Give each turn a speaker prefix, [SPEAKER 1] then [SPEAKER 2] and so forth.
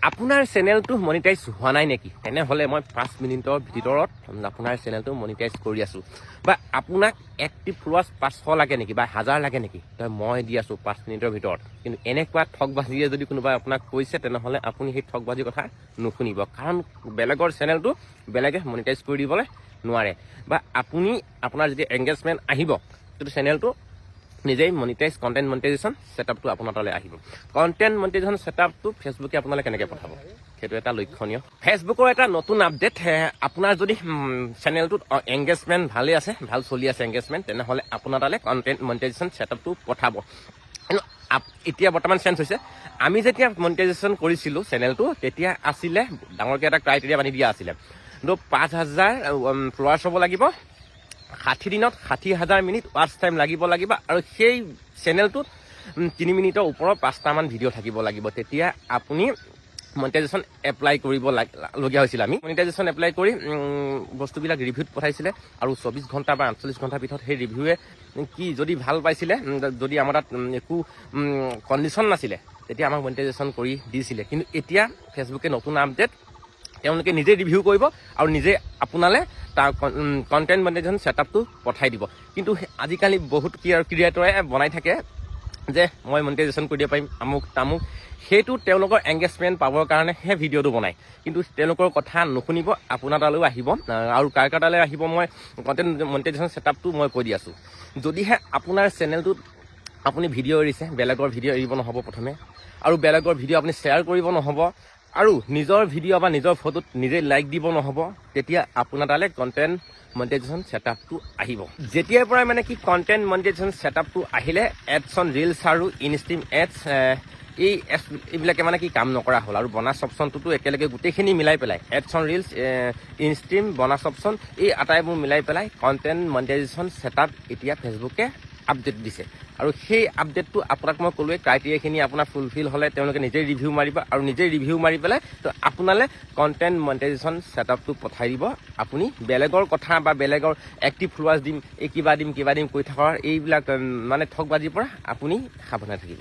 [SPEAKER 1] আপোনাৰ চেনেলটো মনিটাইজ হোৱা নাই নেকি? তেনেহ'লে মই 5 মিনিটৰ ভিতৰত আপোনাৰ চেনেলটো মনিটাইজ কৰি আছোঁ। বা আপোনাক এক্টিভ ফলোৱাৰ্ছ 500 লাগে নেকি বা 1000 লাগে নেকি? মই দি আছোঁ 5 মিনিটৰ ভিতৰত। কিন্তু এনেকুৱা ঠগবাজিয়ে যদি কোনোবাই আপোনাক কৈছে, তেনেহ'লে আপুনি সেই ঠগবাজিৰ কথা নুশুনিব। কাৰণ বেলেগৰ চেনেলটো বেলেগে মনিটাইজ কৰি দিবলৈ নোৱাৰে। বা আপুনি আপোনাৰ যেতিয়া এংগেজমেণ্ট আহিব, সেইটো চেনেলটো নিজেই মনিটাইজ কণ্টেণ্ট মনিটাইজেশ্যন ছেটআপটো আপোনাৰ তালৈ আহিব। কণ্টেণ্ট মনিটাইজেশ্যন ছেটআপটো ফেচবুকে আপোনালৈ কেনেকৈ পঠাব, সেইটো এটা লক্ষণীয়। ফেচবুকৰ এটা নতুন আপডেট, আপোনাৰ যদি চেনেলটোত এংগেজমেণ্ট ভালেই আছে, ভাল চলি আছে এংগেজমেণ্ট, তেনেহ'লে আপোনাৰ তালৈ কণ্টেণ্ট মনিটাইজেশ্যন ছেটআপটো পঠাব। কিন্তু এতিয়া বৰ্তমান চেঞ্জ হৈছে। আমি যেতিয়া মনিটাইজেশ্যন কৰিছিলোঁ চেনেলটো, তেতিয়া আছিলে ডাঙৰকৈ এটা ক্ৰাইটেৰিয়া বান্ধি দিয়া আছিলে। কিন্তু 5000 ফলোৱাৰ্ছ হ'ব লাগিব, 60 দিনত 60,000 মিনিট ৱাটচ টাইম লাগিব আৰু সেই চেনেলটোত 3 মিনিটৰ ওপৰত 5টামান ভিডিঅ' থাকিব লাগিব। তেতিয়া আপুনি মনিটাইজেশ্যন এপ্লাই কৰিব লগীয়া হৈছিলে। আমি মনিটাইজেশ্যন এপ্লাই কৰি বস্তুবিলাক ৰিভিউত পঠাইছিলে আৰু 24 ঘণ্টা বা 48 ঘণ্টাৰ ভিতৰত সেই ৰিভিউৱে কি যদি ভাল পাইছিলে, যদি আমাৰ তাত একো কণ্ডিশ্যন নাছিলে, তেতিয়া আমাক মনিটাইজেশ্যন কৰি দিছিলে। কিন্তু এতিয়া ফেচবুকে নতুন আপডেট, তেওঁলোকে নিজে ৰিভিউ কৰিব আৰু নিজে আপোনালৈ তাৰ কণ্টেণ্ট মনিটাইজেশ্যন ছেটআপটো পঠাই দিব। কিন্তু আজিকালি বহুত ক্ৰিয়েটৰে বনাই থাকে যে মই মনিটাইজেশ্যন কৰি দিব পাৰিম আমুক তামুক। সেইটো তেওঁলোকৰ এংগেজমেণ্ট পাবৰ কাৰণে সেই ভিডিঅ'টো বনায়। কিন্তু তেওঁলোকৰ কথা নুশুনিব, আপোনাৰ তালৈও আহিব আৰু কাৰ তালৈ আহিব মই কণ্টেণ্ট মনিটাইজেশ্যন ছেটআপটো মই কৈ দি আছোঁ। যদিহে আপোনাৰ চেনেলটোত আপুনি ভিডিঅ' এৰিছে, বেলেগৰ ভিডিঅ' এৰিব নহ'ব প্ৰথমে, আৰু বেলেগৰ ভিডিঅ' আপুনি শ্বেয়াৰ কৰিব নহ'ব, আৰু নিজৰ ভিডিঅ' বা নিজৰ ফটোত নিজে লাইক দিব নহ'ব, তেতিয়া আপোনাৰ তালৈ কণ্টেণ্ট মনিটাইজেশ্যন ছেটআপটো আহিব। যেতিয়াৰ পৰাই মানে কি কণ্টেণ্ট মনিটাইজেশ্যন ছেটআপটো আহিলে, এডছ অন ৰিলছ আৰু ইনষ্ট্ৰীম এডছ এইবিলাকে মানে কি কাম নকৰা হ'ল। আৰু বনাছ অপশ্যনটোতো একেলগে গোটেইখিনি মিলাই পেলাই, এডছ অন ৰিলছ, ইনষ্ট্ৰীম, বনাছ অপশ্যন, এই আটাইবোৰ মিলাই পেলাই কণ্টেণ্ট মনিটাইজেশ্যন ছেটআপ এতিয়া ফেচবুকে আপডেট দিছে। আৰু সেই আপডেটটো আপোনাক মই ক'লোৱে, ক্ৰাইটেৰিয়াখিনি আপোনাৰ ফুলফিল হ'লে তেওঁলোকে নিজেই ৰিভিউ মাৰিব আৰু নিজেই ৰিভিউ মাৰি পেলাই তো আপোনালৈ কণ্টেণ্ট মনিটাইজেশ্যন ছেটআপটো পঠাই দিব। আপুনি বেলেগৰ কথা বা বেলেগৰ এক্টিভ ফলোৱাৰ্ছ দিম, এই কিবা দিম কৈ থকাৰ এইবিলাক মানে ঠগবাজিৰ পৰা আপুনি সাৱধানে থাকিব।